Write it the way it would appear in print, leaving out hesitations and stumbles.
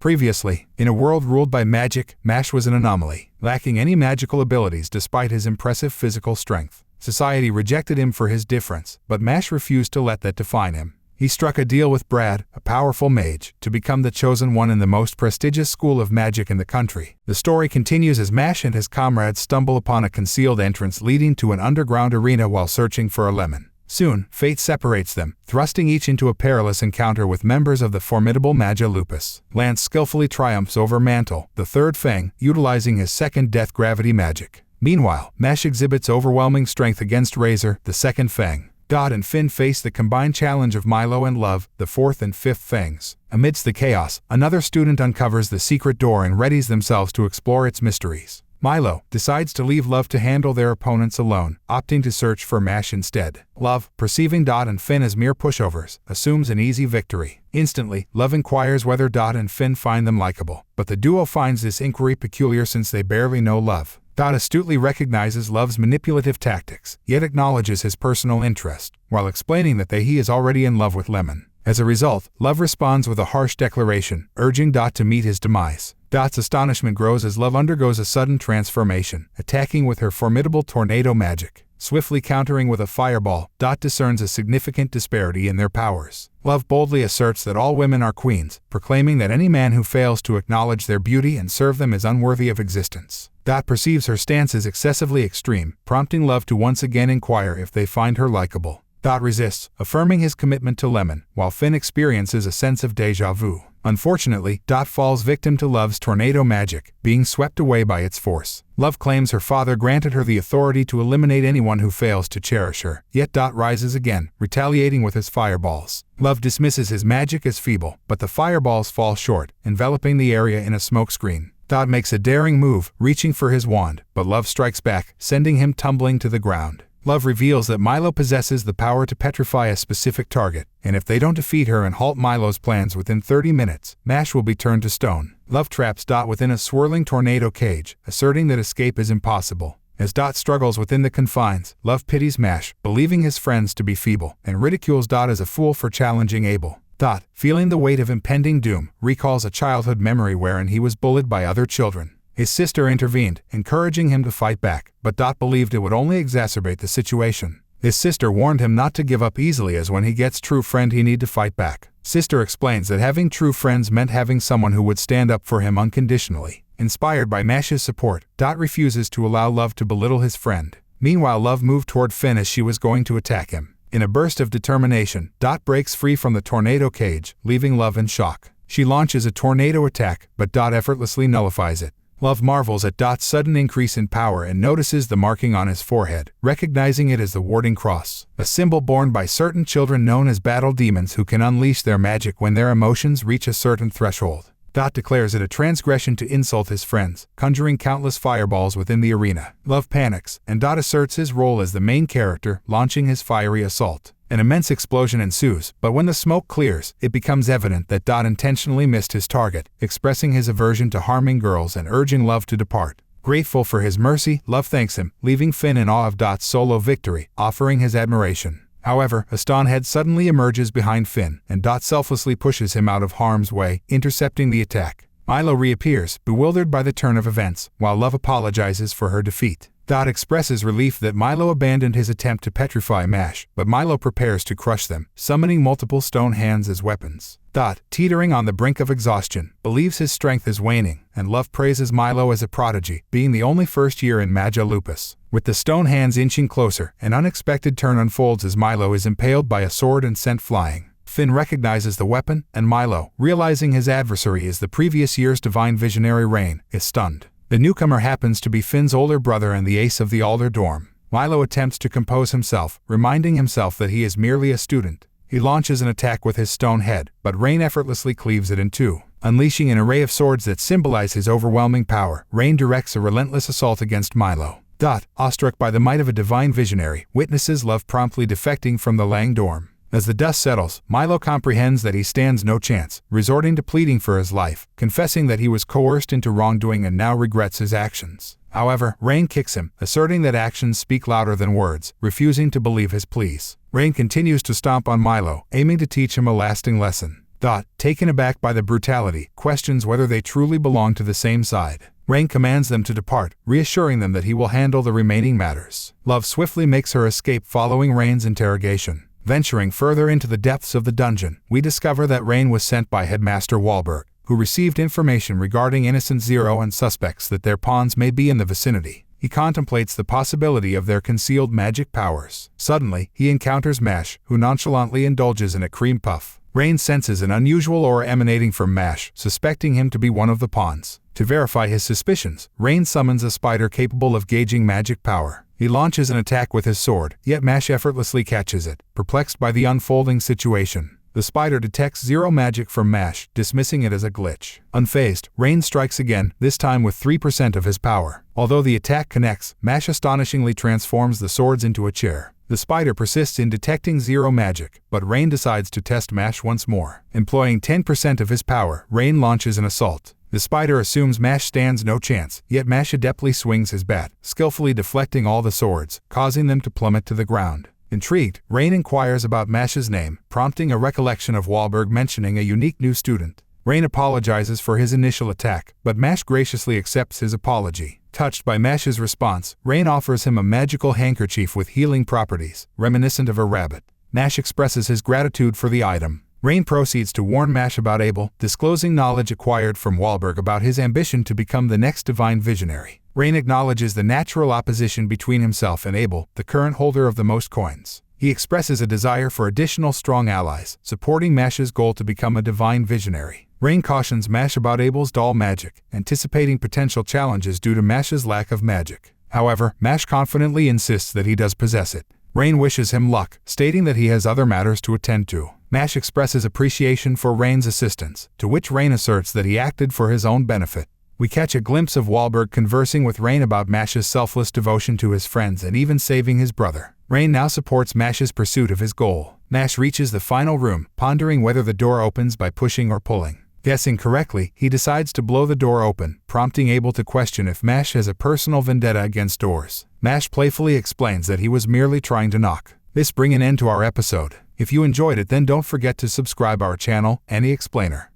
Previously, in a world ruled by magic, Mashle was an anomaly, lacking any magical abilities despite his impressive physical strength. Society rejected him for his difference, but Mashle refused to let that define him. He struck a deal with Brad, a powerful mage, to become the chosen one in the most prestigious school of magic in the country. The story continues as Mashle and his comrades stumble upon a concealed entrance leading to an underground arena while searching for a lemon. Soon, fate separates them, thrusting each into a perilous encounter with members of the formidable Magia Lupus. Lance skillfully triumphs over Mantle, the third Fang, utilizing his second death gravity magic. Meanwhile, Mashle exhibits overwhelming strength against Razor, the second Fang. Dot and Finn face the combined challenge of Milo and Love, the fourth and fifth Fangs. Amidst the chaos, another student uncovers the secret door and readies themselves to explore its mysteries. Milo decides to leave Love to handle their opponents alone, opting to search for Mashle instead. Love, perceiving Dot and Finn as mere pushovers, assumes an easy victory. Instantly, Love inquires whether Dot and Finn find them likable, but the duo finds this inquiry peculiar since they barely know Love. Dot astutely recognizes Love's manipulative tactics, yet acknowledges his personal interest, while explaining that he is already in love with Lemon. As a result, Love responds with a harsh declaration, urging Dot to meet his demise. Dot's astonishment grows as Love undergoes a sudden transformation, attacking with her formidable tornado magic. Swiftly countering with a fireball, Dot discerns a significant disparity in their powers. Love boldly asserts that all women are queens, proclaiming that any man who fails to acknowledge their beauty and serve them is unworthy of existence. Dot perceives her stance as excessively extreme, prompting Love to once again inquire if they find her likable. Dot resists, affirming his commitment to Lemon, while Finn experiences a sense of déjà vu. Unfortunately, Dot falls victim to Love's tornado magic, being swept away by its force. Love claims her father granted her the authority to eliminate anyone who fails to cherish her, yet Dot rises again, retaliating with his fireballs. Love dismisses his magic as feeble, but the fireballs fall short, enveloping the area in a smokescreen. Dot makes a daring move, reaching for his wand, but Love strikes back, sending him tumbling to the ground. Love reveals that Milo possesses the power to petrify a specific target, and if they don't defeat her and halt Milo's plans within 30 minutes, Mashle will be turned to stone. Love traps Dot within a swirling tornado cage, asserting that escape is impossible. As Dot struggles within the confines, Love pities Mashle, believing his friends to be feeble, and ridicules Dot as a fool for challenging Abel. Dot, feeling the weight of impending doom, recalls a childhood memory wherein he was bullied by other children. His sister intervened, encouraging him to fight back, but Dot believed it would only exacerbate the situation. His sister warned him not to give up easily as when he gets true friend he need to fight back. Sister explains that having true friends meant having someone who would stand up for him unconditionally. Inspired by Mashle's support, Dot refuses to allow Love to belittle his friend. Meanwhile, Love moved toward Finn as she was going to attack him. In a burst of determination, Dot breaks free from the tornado cage, leaving Love in shock. She launches a tornado attack, but Dot effortlessly nullifies it. Love marvels at Dot's sudden increase in power and notices the marking on his forehead, recognizing it as the warding cross, a symbol borne by certain children known as battle demons who can unleash their magic when their emotions reach a certain threshold. Dot declares it a transgression to insult his friends, conjuring countless fireballs within the arena. Love panics, and Dot asserts his role as the main character, launching his fiery assault. An immense explosion ensues, but when the smoke clears, it becomes evident that Dot intentionally missed his target, expressing his aversion to harming girls and urging Love to depart. Grateful for his mercy, Love thanks him, leaving Finn in awe of Dot's solo victory, offering his admiration. However, a Stonehead suddenly emerges behind Finn, and Dot selflessly pushes him out of harm's way, intercepting the attack. Milo reappears, bewildered by the turn of events, while Love apologizes for her defeat. Dot expresses relief that Milo abandoned his attempt to petrify Mashle, but Milo prepares to crush them, summoning multiple stone hands as weapons. Dot, teetering on the brink of exhaustion, believes his strength is waning, and Love praises Milo as a prodigy, being the only first year in Magia Lupus. With the stone hands inching closer, an unexpected turn unfolds as Milo is impaled by a sword and sent flying. Finn recognizes the weapon, and Milo, realizing his adversary is the previous year's divine visionary Rain, is stunned. The newcomer happens to be Finn's older brother and the ace of the Alder dorm. Milo attempts to compose himself, reminding himself that he is merely a student. He launches an attack with his stone head, but Rain effortlessly cleaves it in two. Unleashing an array of swords that symbolize his overwhelming power, Rain directs a relentless assault against Milo. Dot, awestruck by the might of a divine visionary, witnesses Love promptly defecting from the Lang dorm. As the dust settles, Milo comprehends that he stands no chance, resorting to pleading for his life, confessing that he was coerced into wrongdoing and now regrets his actions. However, Rain kicks him, asserting that actions speak louder than words, refusing to believe his pleas. Rain continues to stomp on Milo, aiming to teach him a lasting lesson. Taken aback by the brutality, questions whether they truly belong to the same side. Rain commands them to depart, reassuring them that he will handle the remaining matters. Love swiftly makes her escape following Rain's interrogation. Venturing further into the depths of the dungeon, we discover that Rain was sent by Headmaster Wahlberg, who received information regarding Innocent Zero and suspects that their pawns may be in the vicinity. He contemplates the possibility of their concealed magic powers. Suddenly, he encounters Mash, who nonchalantly indulges in a cream puff. Rain senses an unusual aura emanating from Mash, suspecting him to be one of the pawns. To verify his suspicions, Rain summons a spider capable of gauging magic power. He launches an attack with his sword, yet Mash effortlessly catches it, perplexed by the unfolding situation. The spider detects zero magic from Mash, dismissing it as a glitch. Unfazed, Rain strikes again, this time with 3% of his power. Although the attack connects, Mash astonishingly transforms the swords into a chair. The spider persists in detecting zero magic, but Rain decides to test Mash once more. Employing 10% of his power, Rain launches an assault. The spider assumes Mash stands no chance, yet Mash adeptly swings his bat, skillfully deflecting all the swords, causing them to plummet to the ground. Intrigued, Rain inquires about Mash's name, prompting a recollection of Wahlberg mentioning a unique new student. Rain apologizes for his initial attack, but Mash graciously accepts his apology. Touched by Mash's response, Rain offers him a magical handkerchief with healing properties, reminiscent of a rabbit. Mash expresses his gratitude for the item. Rain proceeds to warn Mash about Abel, disclosing knowledge acquired from Wahlberg about his ambition to become the next divine visionary. Rain acknowledges the natural opposition between himself and Abel, the current holder of the most coins. He expresses a desire for additional strong allies, supporting Mash's goal to become a divine visionary. Rain cautions Mash about Abel's dull magic, anticipating potential challenges due to Mash's lack of magic. However, Mash confidently insists that he does possess it. Rain wishes him luck, stating that he has other matters to attend to. Mash expresses appreciation for Rain's assistance, to which Rain asserts that he acted for his own benefit. We catch a glimpse of Wahlberg conversing with Rain about Mash's selfless devotion to his friends and even saving his brother. Rain now supports Mash's pursuit of his goal. Mash reaches the final room, pondering whether the door opens by pushing or pulling. Guessing correctly, he decides to blow the door open, prompting Abel to question if Mash has a personal vendetta against doors. Mash playfully explains that he was merely trying to knock. This brings an end to our episode. If you enjoyed it, then don't forget to subscribe our channel, Any Explainer.